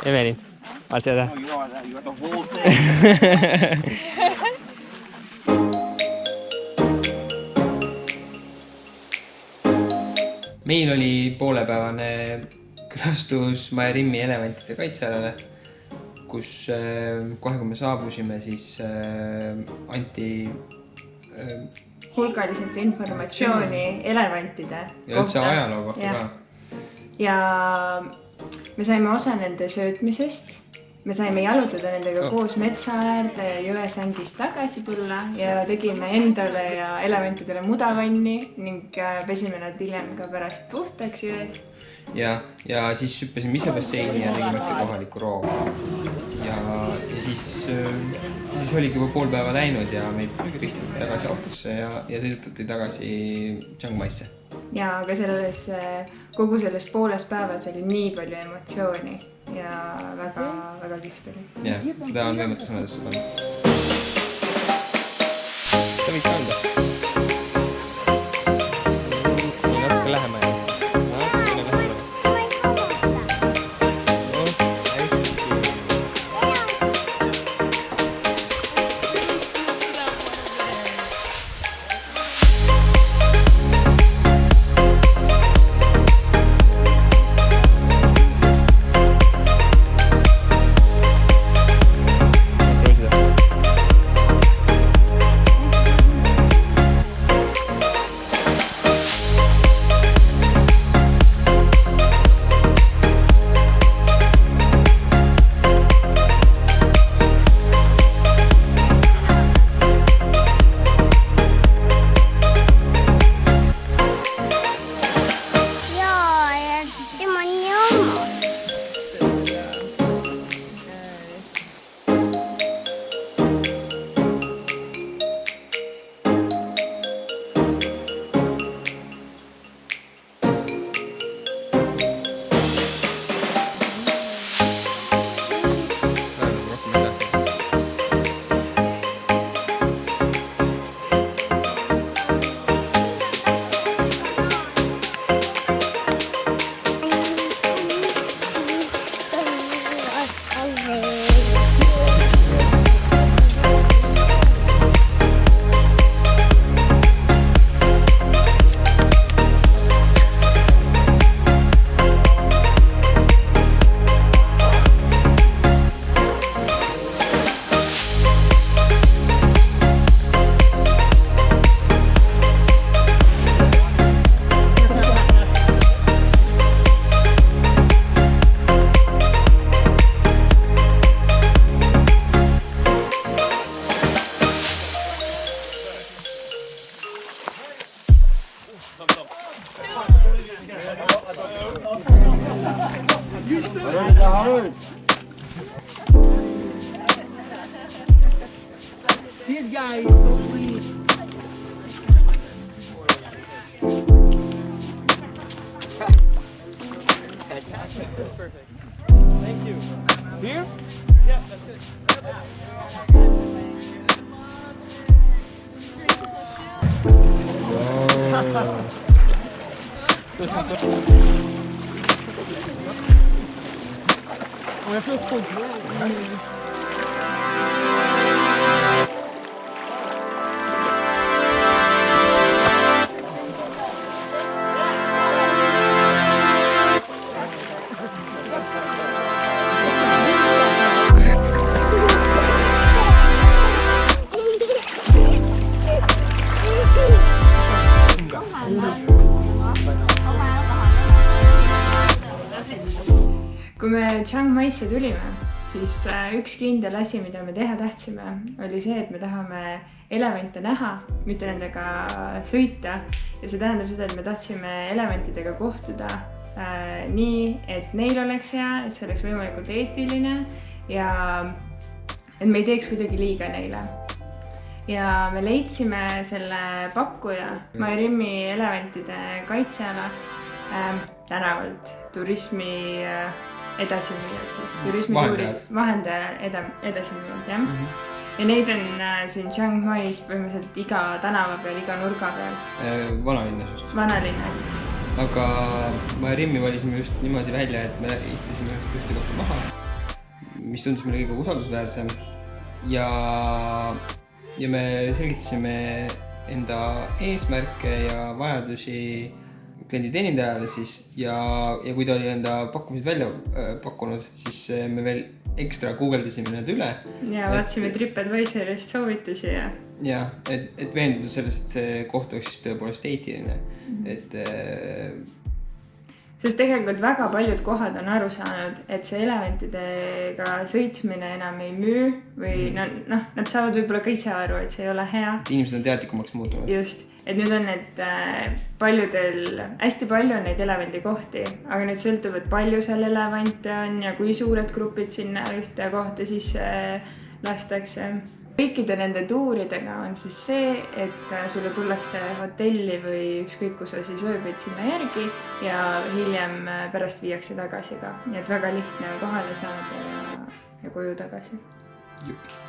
Evelyn, I'll say that. Oh, you got the whole thing. Meil oli poolepäevane külastus Maerimmi elevantide kaitsealale, kus kohe kui me saabusime, siis anti hulgaliselt informatsiooni elevantide ja üldse ajaloo kohta ka. Ja me saime osa nende söötmisest. Me saime jalutada nendega koos metsa äärde ja jõesängist tagasi tulla ja tegime endale ja elevantidele mudavanni ning pesime nad hiljem ka pärast puhtaks jões. Ja siis hüppasime ise basseini ja tegime ette kohaliku roo. Ja siis oligi juba pool päeva läinud ja meid pistati tagasi autosse ja sõidutati tagasi Chiang Maisse. Ja aga kogu selles pooles päevas oli nii palju emotsiooni ja väga kihvt oli. Ja, seda on võimatu sõnadesse panna. Seda võiks anda. Nii natuke lähema jääd. This guy is so weird. Perfect. Thank you. Here? Yeah, that's it. On a fait trop de Kui me Chiang Maisse tulime, siis üks kindel asi, mida me teha tahtsime, oli see, et me tahame elevante näha, mitte nendega sõita. Ja see tähendab seda, et me tahtsime elevantidega kohtuda nii, et neil oleks hea, et see oleks võimalikult eetiline ja et me ei teeks kuidagi liiga neile. Ja me leidsime selle pakkuja Maerimmi elevantide kaitseala tänavalt turismi edasimüüjad, siis turismituurid, vahendaja edasimüüjad, jah. Ja neid on siin Chiang Mais põhimõtteliselt iga tänava peal, iga nurga peal. Vanalinnas just. Vanalinnas. aga ma ja Rimmi valisime just niimoodi välja, et me istusime ühte kohta maha, mis tundus meile kõige usaldusväärsem ja me selgitasime enda eesmärke ja vajadusi kliendi teenindajale siis ja kui ta oli enda pakkumised välja pakkunud, siis me veel ekstra guugeldasime need üle. Ja vaatasime TripAdvisorist soovitusi ja et veenduda selles, et see koht oleks siis tõepoolest eetiline. Sest tegelikult väga paljud kohad on aru saanud, et see elementidega sõitmine enam ei müü või nad saavad võib-olla ka ise aru, et see ei ole hea. Inimesed on teadlikumaks muutunud. Just, et nüüd on need hästi palju on neid elevandikohti, aga nüüd sõltub, et palju seal elevante on ja kui suured grupid sinna ühte kohta siis lastakse. Kõikide nende tuuridega on siis see, et sulle tullakse hotelli või ükskõik kus sa siis ööbid sinna järgi ja hiljem pärast viiakse tagasi ka. Nii et väga lihtne kohale saada ja koju tagasi. Jupp.